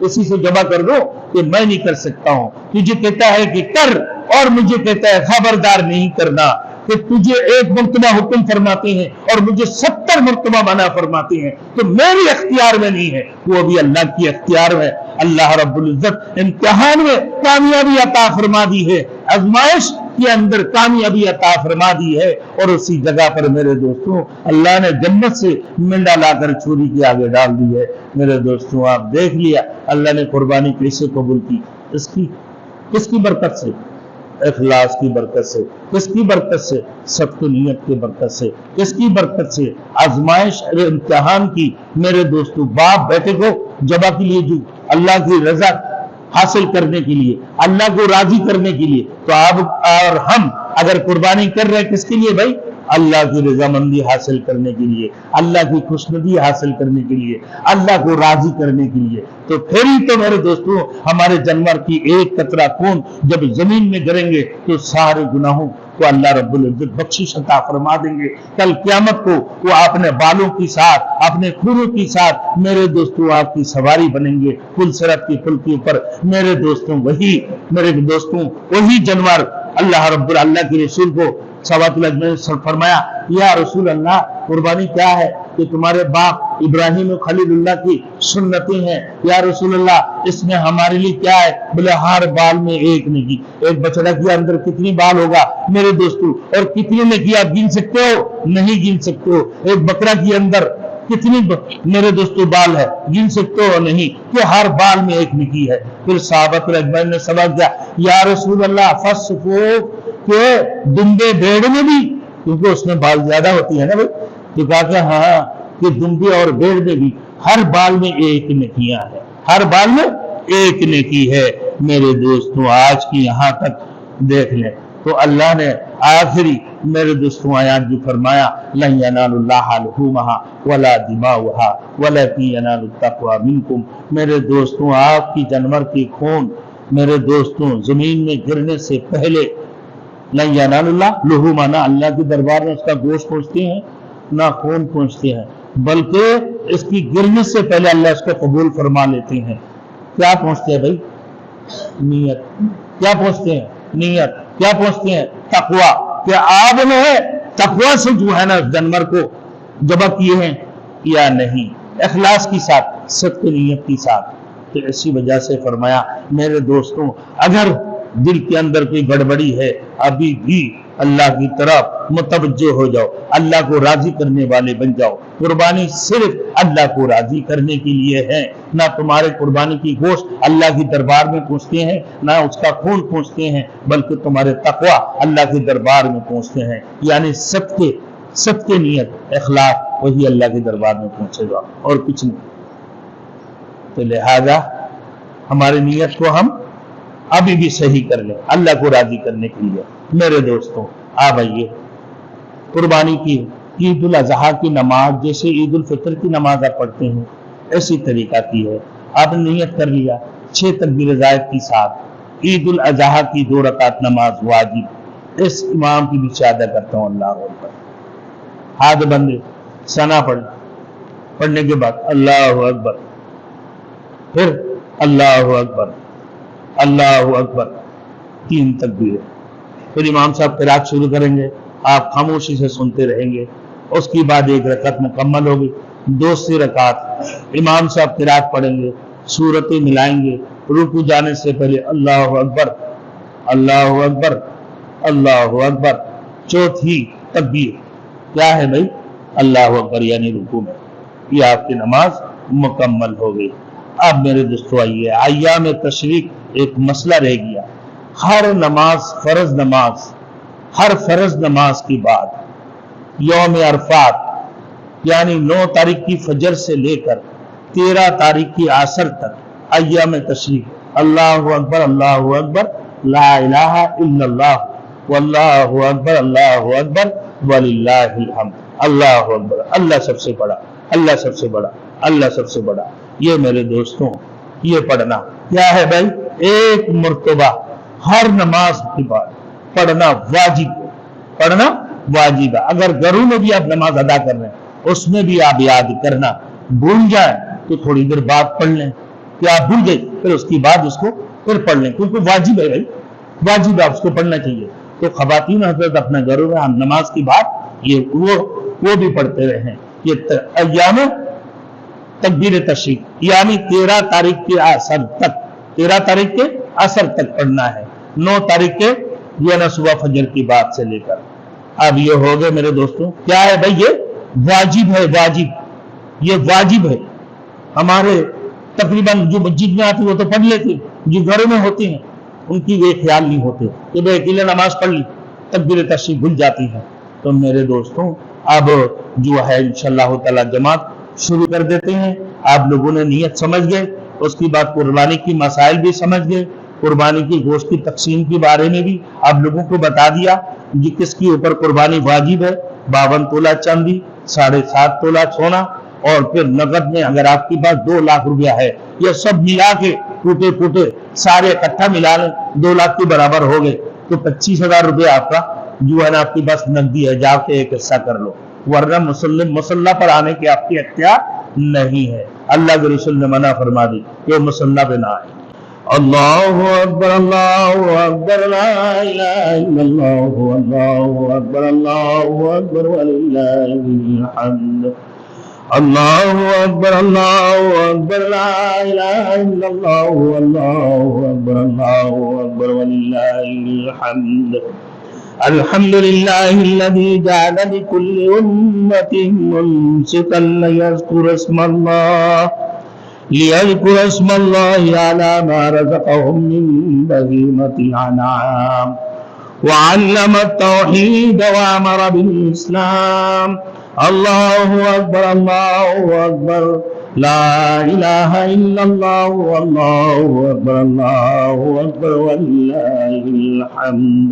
اسی سے ذبح کر دو کہ میں نہیں کر سکتا ہوں. تجھے کہتا ہے کہ کر, اور مجھے کہتا ہے خبردار نہیں کرنا. کہ تجھے ایک مرتبہ حکم فرماتے ہیں اور مجھے 70 مرتبہ منع فرماتے ہیں, تو میری اختیار میں نہیں ہے, وہ بھی اللہ کی اختیار میں. اللہ رب العزت امتحان میں کامیابی عطا فرما دی ہے, آزمائش کے اندر کامیابی عطا فرما دی ہے. اور اسی جگہ پر میرے دوستوں اللہ نے جنت سے منڈا لا کر چھری کے آگے ڈال دی ہے. میرے دوستوں آپ دیکھ لیا اللہ نے قربانی کیسے قبول کی. کس کی برکت سے؟ اخلاص کی برکت سے. کس کی برکت سے؟ سخت نیت کی برکت سے. کس کی برکت سے؟ آزمائش امتحان کی. میرے دوستوں باپ بیٹے کو ذبح کے لیے جو اللہ کی رضا حاصل کرنے کے لیے, اللہ کو راضی کرنے کے لیے, تو آپ اور ہم اگر قربانی کر رہے ہیں کس کے لیے بھائی؟ اللہ کی رضامندی حاصل کرنے کے لیے, اللہ کی خوشنودی حاصل کرنے کے لیے, اللہ کو راضی کرنے کے لیے. تو پھر ہی تو میرے دوستوں ہمارے جانور کی ایک قطرہ خون جب زمین میں گریں گے تو سارے گناہوں کو اللہ رب العزت بخشش عطا فرما دیں گے. کل قیامت کو وہ اپنے بالوں کے ساتھ, اپنے خونوں کے ساتھ میرے دوستوں آپ کی سواری بنیں گے پل صراط کی پل کے اوپر. میرے دوستوں وہی جانور اللہ کے رسول کو صحابہ اجمعین نے فرمایا یا رسول اللہ قربانی کیا ہے؟ کہ تمہارے باپ ابراہیم خلیل اللہ کی سنتیں ہیں. یا رسول اللہ اس میں ہمارے لیے کیا ہے؟ بولے ہر بال میں ایک نیکی. ایک بچڑا کے اندر کتنی بال ہوگا میرے دوستوں, اور کتنی نیکی آپ گن سکتے ہو؟ نہیں گن سکتے ہو. ایک بکرا کے اندر کتنی میرے دوستوں بال ہے؟ گن سکتے ہو نہیں, کہ ہر بال میں ایک نیکی ہے. پھر صحابہ اجمعین نے سوال کیا یا رسول اللہ فصفو, کہ دمبے بھیڑ میں بھی, کیونکہ اس میں بال زیادہ ہوتی ہے نا بھائی, تو کہا کہ ہاں کہ دمبے اور بھیڑ میں بھی ہر بال میں ایک نیکیاں ہے, ہر بال میں ایک نیکی ہے. میرے دوستوں آج کی یہاں تک دیکھ لیں تو اللہ نے آخری میرے دوستوں آیات جو فرمایا لن ینال اللہ لحومها ولا دماؤها ولکن ینال التقوی منکم. میرے دوستوں آپ کی جانور کی خون میرے دوستوں زمین میں گرنے سے پہلے لن ینال اللہ لحومها, نہ اللہ کے دربار میں اس کا گوشت پہنچتے ہیں نہ خون پہنچتے ہیں, بلکہ اس کی گرنے سے پہلے اللہ اس کو قبول فرما لیتے ہیں. کیا پہنچتے ہیں بھائی؟ نیت. کیا پہنچتے ہیں؟ نیت. کیا پہنچتے ہیں؟ تقوی. کہ آپ نے تقوی سے جو ہے نا جانور کو ذبح کیے ہیں یا نہیں, اخلاص کے ساتھ, صدق نیت کے ساتھ. تو اسی وجہ سے فرمایا میرے دوستوں اگر دل کے اندر کوئی گڑبڑی ہے ابھی بھی اللہ کی طرف متوجہ ہو جاؤ, اللہ کو راضی کرنے والے بن جاؤ. قربانی صرف اللہ کو راضی کرنے کے لیے ہے, نہ تمہارے قربانی کی گوشت اللہ کی دربار میں پہنچتے ہیں نہ اس کا خون پہنچتے ہیں, بلکہ تمہارے تقوی اللہ کے دربار میں پہنچتے ہیں. یعنی صدق نیت اخلاص وہی اللہ کے دربار میں پہنچے گا اور کچھ نہیں. تو لہذا ہماری نیت کو ہم ابھی بھی صحیح کر لیں اللہ کو راضی کرنے کے لیے. میرے دوستوں آپ آئیے قربانی کی عید الاضحیٰ کی نماز جیسے عید الفطر کی نماز آپ پڑھتے ہیں ایسی طریقہ کی ہے. آپ نے نیت کر لیا 6 تکبیر زائد کے ساتھ عید الاضحیٰ کی 2 رکعت نماز واجب, اس امام کی بھی ادا کرتا ہوں اللہ اکبر. ہاتھ بندے ثنا پڑھنے کے بعد اللہ اکبر, پھر اللہ اکبر اللہ اکبر 3 تکبیر. پھر امام صاحب قرات شروع کریں گے, آپ خاموشی سے سنتے رہیں گے. اس کے بعد 1 رکعت مکمل ہوگی, 2 رکعت امام صاحب قرات پڑھیں گے, صورتیں ملائیں گے، رکوع جانے سے پہلے اللہ اکبر، اللہ اکبر، اللہ اکبر، چوتھی تکبیر کیا ہے بھائی؟ اللہ اکبر، یعنی رکوع میں، یہ آپ کی نماز مکمل ہو گئی۔ اب میرے دوستو آئیے، ایام تشریق ایک مسئلہ رہ گیا۔ ہر نماز، ہر فرض نماز کی بعد یوم عرفات یعنی 9 تاریخ کی فجر سے لے کر 13 تاریخ کی عصر تک ایام تشریق اللہ اکبر، اللہ اکبر، لا الہ الا اللہ، واللہ اکبر، اللہ اکبر، وللہ الحمد، اللہ اکبر، اللہ سب سے بڑا، اللہ سب سے بڑا، اللہ سب سے بڑا۔ یہ میرے دوستوں، یہ پڑھنا کیا ہے بھائی؟ ایک مرتبہ ہر نماز کے بعد پڑھنا واجب ہے، پڑھنا واجب ہے۔ اگر گھروں میں بھی آپ نماز ادا کر رہے ہیں اس میں بھی آپ یاد کرنا، بھول جائیں تو تھوڑی دیر بعد پڑھ لیں، کہ آپ بھول گئے پھر اس کی بعد اس کو پھر پڑھ لیں، کیونکہ واجب ہے بھائی، واجب ہے، آپ اس کو پڑھنا چاہیے۔ تو خواتین حضرت اپنے گھروں میں ہم نماز کی بعد یہ وہ بھی پڑھتے رہیں۔ یہ ایام تکبیر تشریق یعنی 13 تاریخ کے عصر تک، 13 تاریخ کے عصر تک پڑھنا ہے، 9 تاریخ کے یہ نا صبح فجر کی بات سے لے کر۔ اب یہ ہو گئے میرے دوستوں، کیا ہے بھائی؟ یہ واجب ہے، واجب، یہ واجب ہے۔ ہمارے تقریباً جو مسجد میں آتی وہ تو پڑھ لیتے، جو گھروں میں ہوتے ہیں ان کی یہ خیال نہیں ہوتے کہ بھائی اکیلے نماز پڑھ لی، تکبیر تشریق بھول جاتی ہے۔ تو میرے دوستوں اب جو ہے انشاءاللہ تعالی جماعت شروع کر دیتے ہیں۔ آپ لوگوں نے نیت سمجھ گئے، اس کی بعد قربانی کی مسائل بھی سمجھ گئے، قربانی کی گوشت کی تقسیم کے بارے میں بھی آپ لوگوں کو بتا دیا کہ کس کے اوپر قربانی واجب ہے۔ 52 تولہ چاندی، 7.5 تولہ سونا، اور پھر نقد میں اگر آپ کے پاس 2 لاکھ روپیہ ہے، یہ سب ملا کے ٹوٹے سارے اکٹھا ملا لیں، 2 لاکھ کے برابر ہو گئے تو 25,000 روپے آپ کا جو ہے نا آپ کے پاس نقدی ہے، جا کے ایک حصہ کر لو، ورنہ مسلح پر آنے کی آپ کی اختیار نہیں ہے۔ اللہ کے رسول نے منع فرما دی کہ مسلح پہ نہ آئے۔ اللہ اکبر، اللہ اکبر، لا الہ الا اللہ، اللہ اکبر، اللہ اکبر، وللہ الحمد، اللہ اکبر، اللہ اکبر، لا الہ الا اللہ، اللہ اکبر، اللہ اکبر، وللہ الحمد۔ الحمد للہ الذی جعل لكل امة منسکا لیذکر اسم اللہ علی ما رزقهم من بہیمۃ الانعام وعلم التوحید وامر بالاسلام۔ اللہ اکبر، اللہ اکبر، لا الہ الا اللہ، اللہ اکبر، اللہ اکبر، وللہ الحمد۔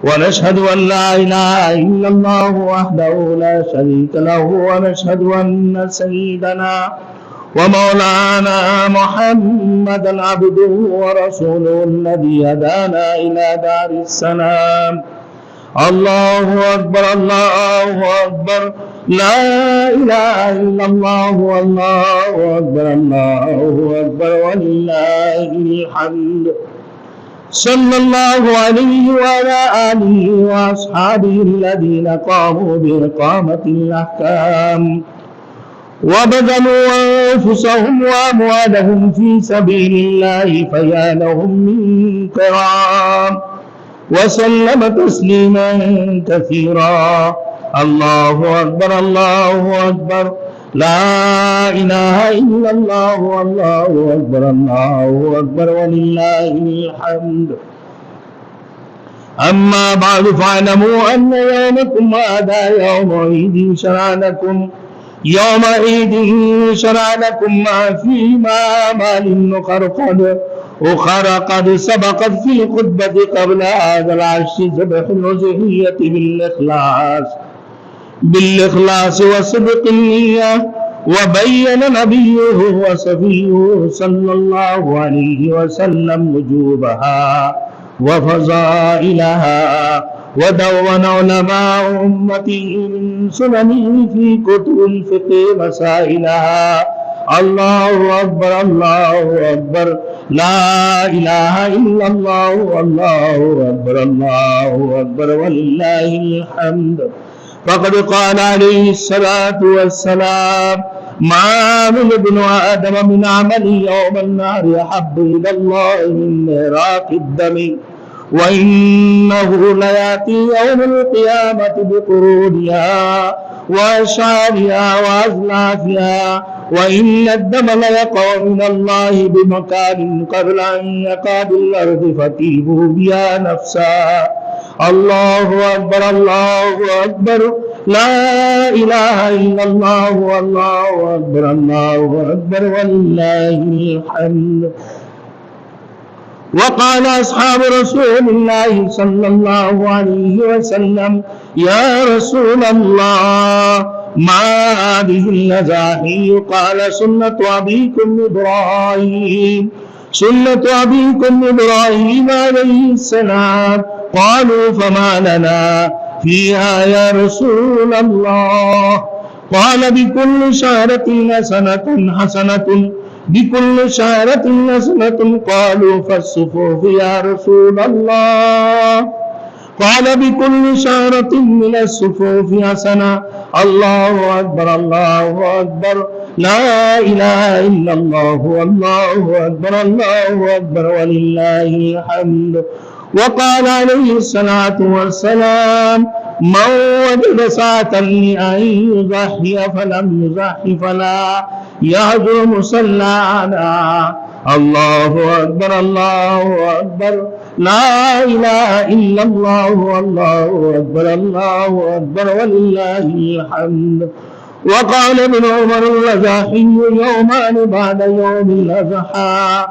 ونشهد أن لا إله إلا الله وحده لا شريك له، ونشهد أن سيدنا ومولانا محمدا عبده ورسوله الذي هدانا إلى دار السلام۔ الله أكبر، الله أكبر، لا إله إلا الله، الله أكبر، الله أكبر، ولله الحمد۔ صلی اللہ علیہ وعلى آلہ وأصحابہ الذین قاموا بإقامة الأحکام وبذلوا أنفسهم وأموالهم في سبيل الله فيا لهم من كرام، وسلم تسلیما كثيرا۔ اللہ اکبر، اللہ اکبر، لا الہ الا اللہ، اللہ اکبر، اللہ اکبر، وللہ الحمد۔ اما بعد فاعلموا ان یومکم هذا یوم عید شرع لکم ما فیما اعمال اخر قد سبقت فی الخطبة قبل هذا العشر ذبح الأضحية بالإخلاص وصدق النية، وبين نبيه وصفيه صلى الله عليه وسلم وجوبها وفضائلها، ودون علماء أمته من سننه في كتب الفقه مسائلها۔ الله أكبر، الله أكبر، لا إله إلا الله، الله أكبر، الله أكبر، ولله الحمد۔ فقد قال عليه الصلاة والسلام: ما عمل ابن آدم من عمل يوم النار أحب إلى الله من ميراق الدم، وإنه ليأتي يوم القيامة بقرونها وأشعارها وأزلافها، وإن الدم ليقع من الله بمكان قبل أن يقع بالأرض فتيبوا بها نفسا. الله أكبر، الله أكبر، لا إله إلا الله، والله أكبر، الله أكبر، ولله الحمد. وقال أصحاب رسول الله صلى الله عليه وسلم: يا رسول الله، ما هذه اللذاذ؟ قال: سنة أبيكم إبراهيم، سنة أبيكم إبراهيم عليه السلام. قالوا: فما لنا فيها يا رسول الله؟ قال: بكل شهرة حسنة، بكل شهرة حسنة. قالوا: فالصفوف يا رسول الله؟ قال: بكل شهرة من الصفوف حسنة. الله أكبر، الله أكبر، لا إله إلا الله، والله أكبر، الله أكبر، ولله الحمد. وقال عليه الصلاة والسلام: من وجد ساعة لأن يضحي فلم يضحي فلا يهجر مصلانا. الله أكبر، الله أكبر، لا إله إلا الله، والله أكبر، الله أكبر، ولله الحمد. وقال ابن عمر: الأضاحي يومان بعد يوم الأضحى.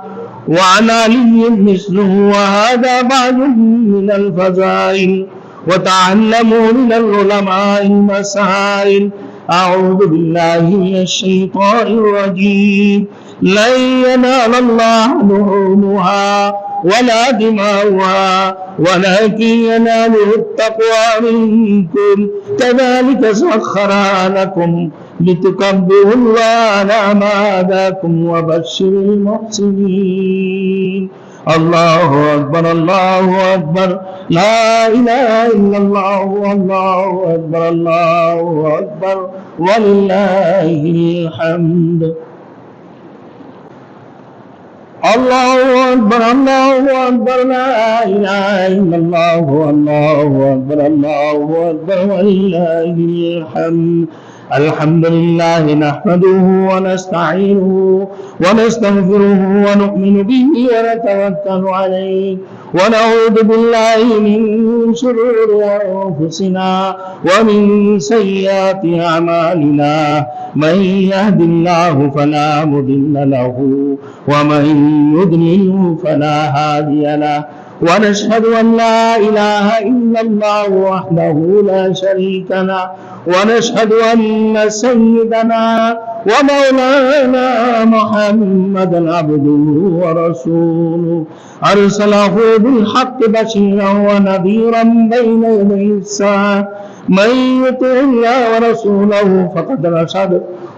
وعن علي مثله: وهذا بعض من الفضائل، وتعلموا من العلماء المسائل. أعوذ بالله من الشيطان الرجيم. لن ينال الله لحومها ولا دماؤها ولكن يناله التقوى منكم. كذلك سخرها لكم لتكبروا الله على ما هداكم وبشر المحسنين. الله أكبر، الله أكبر، لا إله إلا الله، والله أكبر، الله أكبر، ولله الحمد. الله أكبر، الله أكبر، لا إله إلا الله، والله أكبر، الله أكبر، ولله الحمد. الحمد لله نحمده ونستعينه ونستغفره ونؤمن به ونتوكل عليه، ونعوذ بالله من شرور أنفسنا ومن سيئات أعمالنا. من يهد الله فلا مضل له، ومن يضلل فلا هادي له. ونشهد أن لا إله إلا الله وحده لا شريك له، ونشهد أن سيدنا ومولانا محمدا عبده ورسوله، أرسله بالحق بشيرا ونذيرا بين يدي الساعة. من يطع الله ورسوله فقد رشد،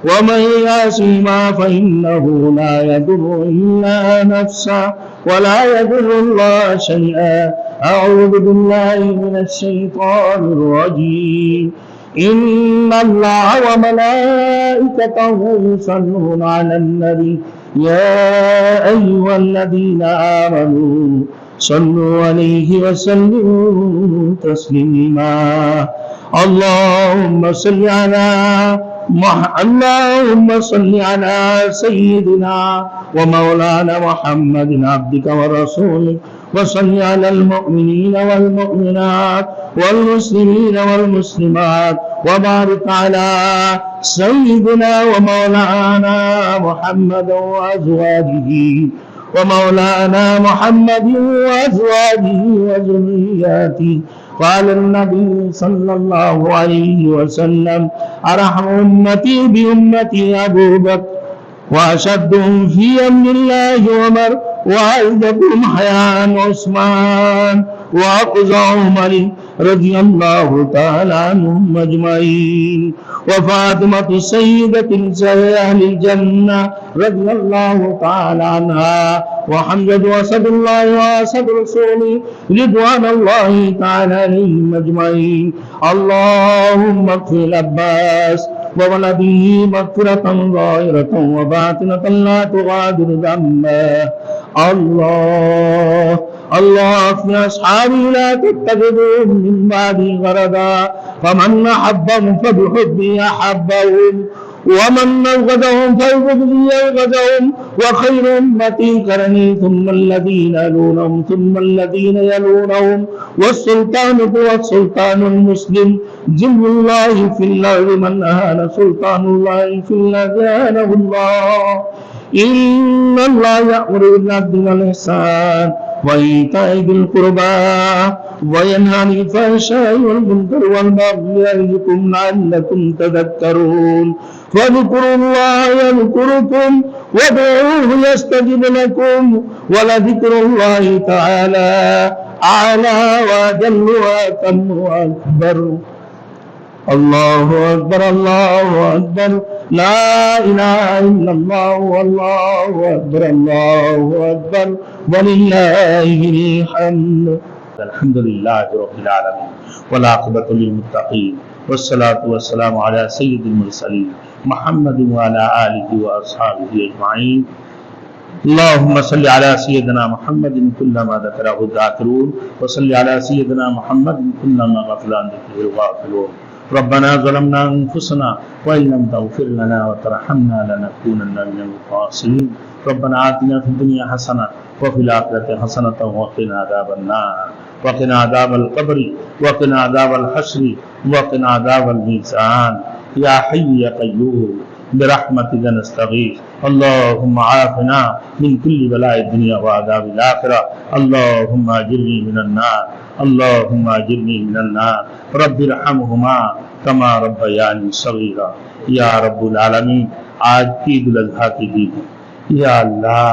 ومن يعصهما فإنه لا يضر إلا نفسه ولا يضر الله شيئا. أعوذ بالله من الشيطان الرجيم. إن الله وملائكته يصلون على النبي، يا أيها الذين آمنوا صلوا عليه وسلموا تسليما. اللهم صل على سيدنا ومولانا محمد عبدك ورسولك، وصل على المؤمنين والمؤمنات والمسلمين والمسلمات، وبارك على سيدنا ومولانا محمد وأزواجه وذرياته. قال النبي صلى الله عليه وسلم: أرحم أمتي بأمتي أبو بكر، وأشدهم في أمر الله عمر، وأعزكم حياء عثمان، وأقزعهم علي. رضی اللہ تعالی عنہم اجمعین وفاطمة سیدۃ نساء اہل الجنہ رضی اللہ تعالی عنہا وحمزة واسد اللہ واسد رسوله رضوان اللہ تعالی علیہم اجمعین اللہم اغفر العباس وولده مغفرة ظاهرة وباطنة لا تغادر ذنبا اللہ في أصحابي لا تتخذوهم من بعدي غرضا فمن أحبهم فبحبي أحبهم ومن أبغضهم فبغضي أبغضهم وخير أمتي قرني ثم الذين يلونهم ثم الذين يلونهم والسلطان هو السلطان المسلم جل الله في الأرض من أهان سلطان الله في الأرض أهانه الله إن الله يأمر بالعدل والإحسان وإيتاء ذي القربى وينهى عن الفحشاء والمنكر والبغي يعظكم لعلكم تذكرون فاذكروا الله يذكركم وادعوه يستجب لكم ولذكر الله تعالى أعلى وأجل وأتم وأكبر اللہ اکبر لا الہ الا اللہ واللہ اکبر وللہ الحمد الحمدللہ رب العالمین والعاقبۃ للمتقین والصلاة والسلام علی سید المرسلین محمد وعلی آلہ واصحابہ اجمعین اللهم صل على سيدنا محمد كلما ذكره الذاكرون وصل على سيدنا محمد كلما غفل عن ذكره الغافلون ربنا ظلمنا انفسنا وان لم تغفر لنا وترحمنا لنكونن من الخاسرين ربنا آتنا في الدنيا حسنة وفي الآخرة حسنة وقنا عذاب النار وقنا عذاب القبر وقنا عذاب الحشر وقنا عذاب الميزان يا حي يا قيوم برحمتك نستغيث اللهم عافنا من كل بلاء الدنيا وعذاب الآخرة اللهم أجرني من النار اللهم أجرني من النار رب ارحمهما كما ربياني صغيرا یا رب العالمین آج عید الاضحیٰ کی دید یا اللہ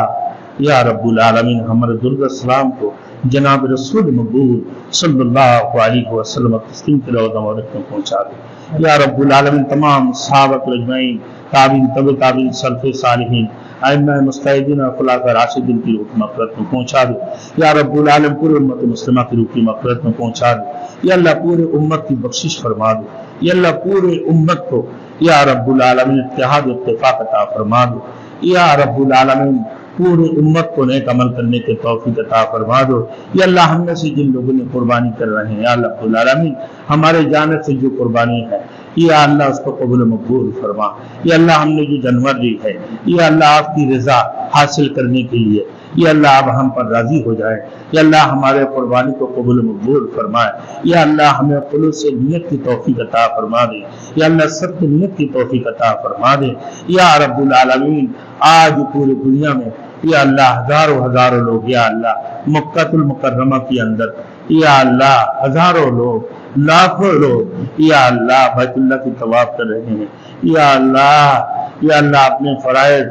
یا رب العالمین ہمارے درود السلام کو جناب رسول مقبول صلی اللہ علیہ وسلم تسلیم کے روضہ مبارک میں پہنچا دے یا رب العالمین تمام صحابہ اجمعین تابعین تبع تابعین سلف صالحین ائمہ مجتہدین اور خلفاء راشدین کی روح مغفرت میں پہنچا دے یا رب العالمین پورے امت مسلمہ کی روح کی مغفرت میں پہنچا دے یا اللہ پورے امت کی بخشش فرما دے یا اللہ پورے امت کو یا رب العالمین اتحاد و اتفاق عطا فرما دے یا رب العالمین پورے امت کو نیک عمل کرنے کے توفیق عطا فرما دو یا اللہ ہم میں سے جن لوگوں نے قربانی کر رہے ہیں یا اللہ رب العالمین ہمارے جانب سے جو قربانی ہے یا اللہ اس کو قبول مقبول فرما یا اللہ ہم نے جو جانور لی ہے یا اللہ آپ کی رضا حاصل کرنے کے لیے یا اللہ آپ ہم پر راضی ہو جائے یا اللہ ہمارے قربانی کو قبول مقبول فرمائے یا اللہ ہمیں خلوص نیت کی توفیق عطا فرما دے یا اللہ صدق نیت کی توفیق عطا فرما دے یا رب العالمین آج پوری دنیا میں یا اللہ ہزاروں لوگ یا اللہ مکہ المکرمہ کے اندر یا اللہ ہزاروں لوگ لاکھوں لوگ یا اللہ بیت اللہ کی طواف کر رہے ہیں یا اللہ اپنے فرائض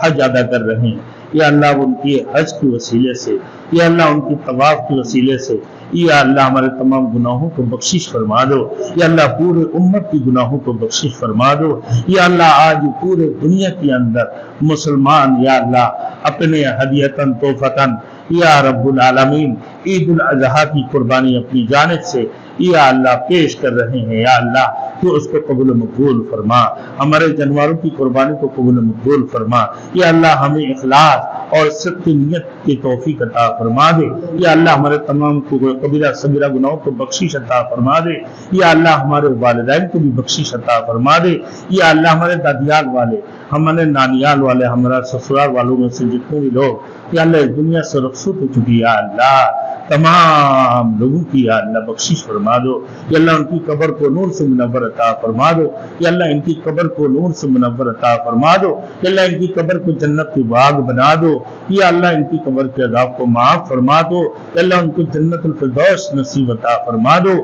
حج ادا کر رہے ہیں یا اللہ ان کی حج کی وسیلے سے یا اللہ ان کی طواف کی وسیلے سے یا اللہ ہمارے تمام گناہوں کو بخشش فرما دو یا اللہ پورے امت کی گناہوں کو بخشش فرما دو یا اللہ آج پورے دنیا کے اندر مسلمان یا اللہ اپنے ہدیتاً تحفتاً یا رب العالمین عید الاضحیٰ کی قربانی اپنی جانب سے یا اللہ پیش کر رہے ہیں یا اللہ تو اس کو قبول مقبول فرما ہمارے جانوروں کی قربانی کو قبول مقبول فرما یا اللہ ہمیں اخلاص اور صدق نیت کی توفیق عطا فرما دے یا اللہ ہمارے تمام کبیرہ صغیرہ گناہوں کو بخشش عطا فرما دے یا اللہ ہمارے والدین کو بھی بخشش عطا فرما دے یا اللہ ہمارے دادیال والے ہمارے نانیال والے ہمارا سسرال والوں میں سے جتنے بھی لوگ یا اللہ اس دنیا سے رخصت ہو چکی یا اللہ تمام لوگوں کی یا اللہ بخشش فرما دو یا اللہ ان کی قبر کو نور سے منور عطا فرما دو یا اللہ ان کی قبر کو نور سے منور عطا فرما دو یا اللہ ان کی قبر کو جنت کی باغ بنا دو یا اللہ ان کی قبر کے عذاب کو معاف فرما دو یا اللہ ان کو جنت الفردوس نصیب عطا فرما دو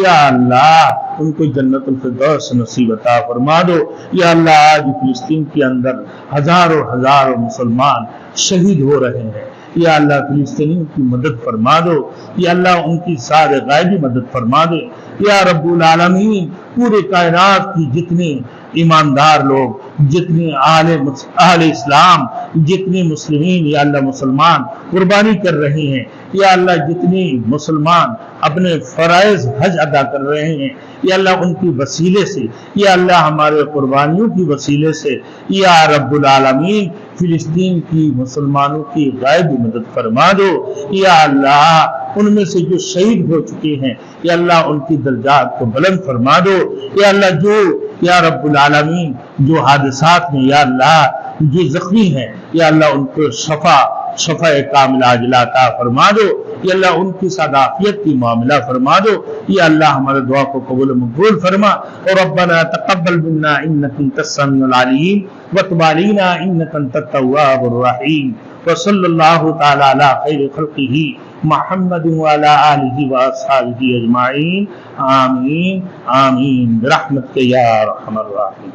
یا اللہ ان کو جنت الفردوس نصیب عطا فرما دو یا اللہ آج فلسطین کے اندر ہزاروں مسلمان شہید ہو رہے ہیں یا اللہ فلسطینیوں کی مدد فرما دو، یا اللہ ان کی سارے غائبی مدد فرما دے، یا رب العالمین پورے کائنات کی جتنے ایماندار لوگ، جتنے اہل اسلام، جتنے مسلمین یا اللہ مسلمان قربانی کر رہے ہیں، یا اللہ جتنے مسلمان اپنے فرائض حج ادا کر رہے ہیں، یا اللہ ان کی وسیلے سے، یا اللہ ہمارے قربانیوں کی وسیلے سے، یا رب العالمین فلسطین کی مسلمانوں کی غائبی مدد فرما دو، یا اللہ ان میں سے جو شہید ہو چکے ہیں یا اللہ ان کی درجات کو بلند فرما دو، یا اللہ جو یا رب العالمین جو حادثات میں یا اللہ جو زخمی ہیں یا اللہ ان کو شفا کاملہ عاجلہ عطا فرما دو، یا اللہ ان کی صداقیت کی معاملہ فرما دو، یا اللہ ہمارے دعا کو قبول و مقبول فرما، اور ربنا تقبل منا انک انت السمیع العلیم وتب علینا انک انت التواب الرحیم، وصلی اللہ تعالی علی خیر خلقہ محمد وعلی آلہ واصحابہ اجمعین، آمین آمین برحمتک یا ارحم الراحمین۔